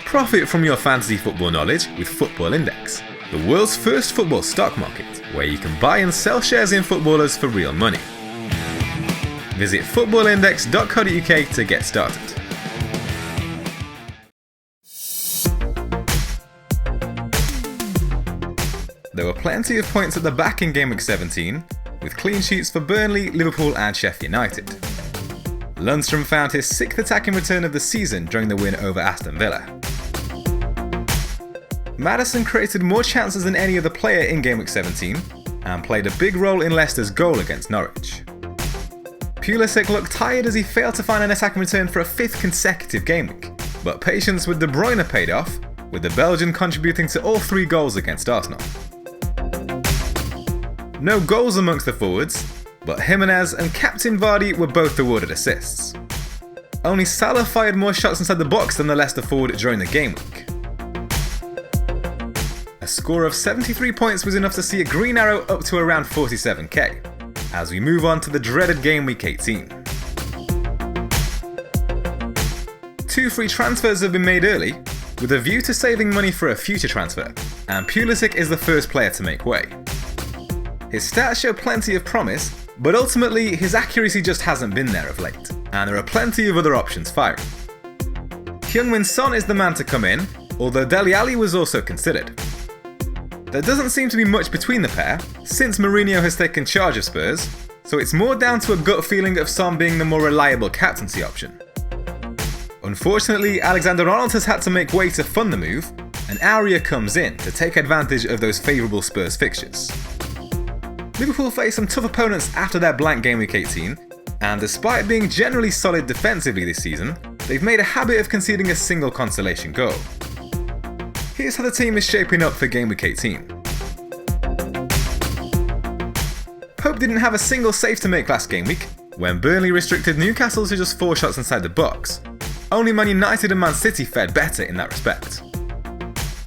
Profit from your fantasy football knowledge with Football Index, the world's first football stock market, where you can buy and sell shares in footballers for real money. Visit footballindex.co.uk to get started. There were plenty of points at the back in Gameweek 17, with clean sheets for Burnley, Liverpool and Sheffield United. Lundstram found his 6th attacking return of the season during the win over Aston Villa. Maddison created more chances than any other player in Gameweek 17 and played a big role in Leicester's goal against Norwich. Pulisic looked tired as he failed to find an attacking return for a 5th consecutive gameweek, but patience with De Bruyne paid off, with the Belgian contributing to all 3 goals against Arsenal. No goals amongst the forwards, but Jimenez and Captain Vardy were both awarded assists. Only Salah fired more shots inside the box than the Leicester forward during the game week. A score of 73 points was enough to see a green arrow up to around 47k, as we move on to the dreaded Game Week 18. 2 free transfers have been made early, with a view to saving money for a future transfer, and Pulisic is the first player to make way. His stats show plenty of promise, but ultimately his accuracy just hasn't been there of late, and there are plenty of other options firing. Heung-min Son is the man to come in, although Dele Alli was also considered. There doesn't seem to be much between the pair, since Mourinho has taken charge of Spurs, so it's more down to a gut feeling of Son being the more reliable captaincy option. Unfortunately, Alexander-Arnold has had to make way to fund the move, and Aurier comes in to take advantage of those favourable Spurs fixtures. Liverpool face some tough opponents after their blank Game Week 18, and despite being generally solid defensively this season, they've made a habit of conceding a single consolation goal. Here's how the team is shaping up for Game Week 18. Pope didn't have a single save to make last game week, when Burnley restricted Newcastle to just 4 shots inside the box. Only Man United and Man City fared better in that respect.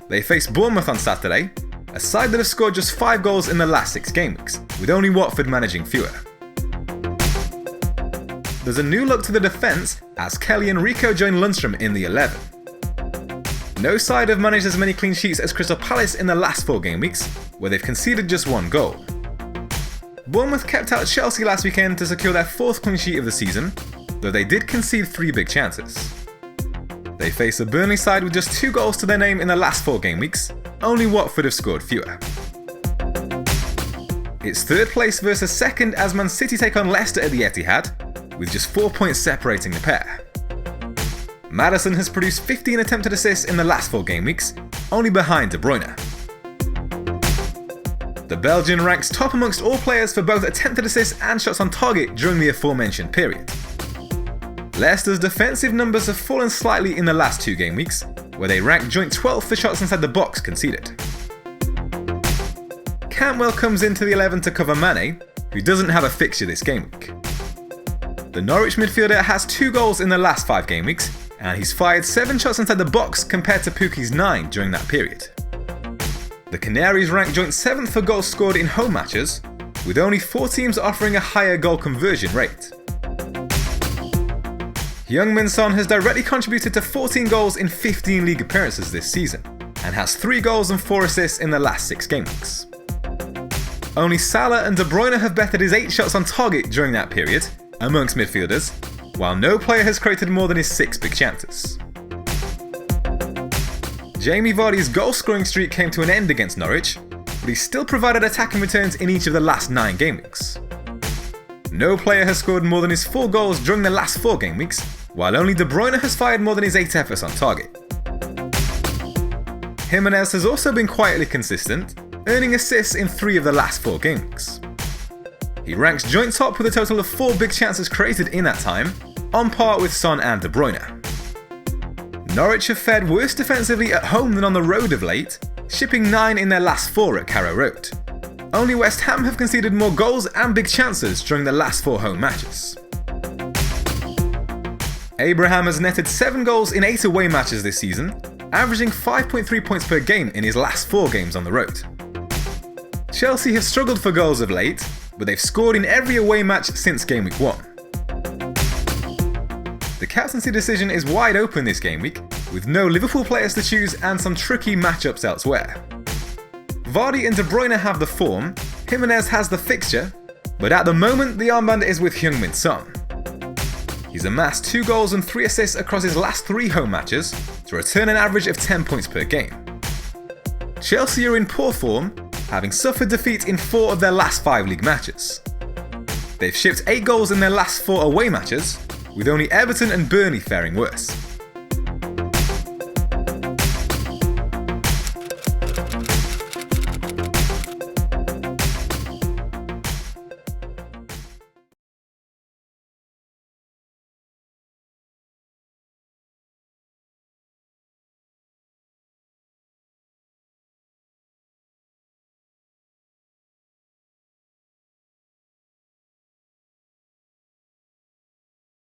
They faced Bournemouth on Saturday, a side that have scored just 5 goals in the last 6 game weeks, with only Watford managing fewer. There's a new look to the defence as Kelly and Rico join Lundstram in the 11. No side have managed as many clean sheets as Crystal Palace in the last 4 game weeks, where they've conceded just 1 goal. Bournemouth kept out Chelsea last weekend to secure their 4th clean sheet of the season, though they did concede 3 big chances. They face a Burnley side with just 2 goals to their name in the last 4 game weeks, only Watford have scored fewer. It's 3rd place versus 2nd as Man City take on Leicester at the Etihad, with just 4 points separating the pair. Maddison has produced 15 attempted assists in the last 4 game weeks, only behind De Bruyne. The Belgian ranks top amongst all players for both attempted assists and shots on target during the aforementioned period. Leicester's defensive numbers have fallen slightly in the last 2 game weeks, where they rank joint 12th for shots inside the box conceded. Cantwell comes into the 11 to cover Mane, who doesn't have a fixture this game week. The Norwich midfielder has 2 goals in the last 5 game weeks, and he's fired 7 shots inside the box compared to Pukki's 9 during that period. The Canaries rank joint 7th for goals scored in home matches, with only 4 teams offering a higher goal conversion rate. Heung-min Son has directly contributed to 14 goals in 15 league appearances this season, and has 3 goals and 4 assists in the last 6 game weeks. Only Salah and De Bruyne have bettered his 8 shots on target during that period, amongst midfielders, while no player has created more than his 6 big chances. Jamie Vardy's goal-scoring streak came to an end against Norwich, but he still provided attacking returns in each of the last 9 game weeks. No player has scored more than his 4 goals during the last 4 game weeks, while only De Bruyne has fired more than his 8 efforts on target. Jimenez has also been quietly consistent, earning assists in 3 of the last 4 game weeks. He ranks joint top with a total of 4 big chances created in that time, on par with Son and De Bruyne. Norwich have fared worse defensively at home than on the road of late, shipping 9 in their last 4 at Carrow Road. Only West Ham have conceded more goals and big chances during the last 4 home matches. Abraham has netted 7 goals in 8 away matches this season, averaging 5.3 points per game in his last 4 games on the road. Chelsea have struggled for goals of late, but they've scored in every away match since Game Week 1. The captaincy decision is wide open this game week, with no Liverpool players to choose and some tricky matchups elsewhere. Vardy and De Bruyne have the form, Jimenez has the fixture, but at the moment the armband is with Heung-min Son. He's amassed 2 goals and 3 assists across his last 3 home matches to return an average of 10 points per game. Chelsea are in poor form, having suffered defeat in 4 of their last 5 league matches. They've shipped 8 goals in their last 4 away matches, with only Everton and Burnley faring worse.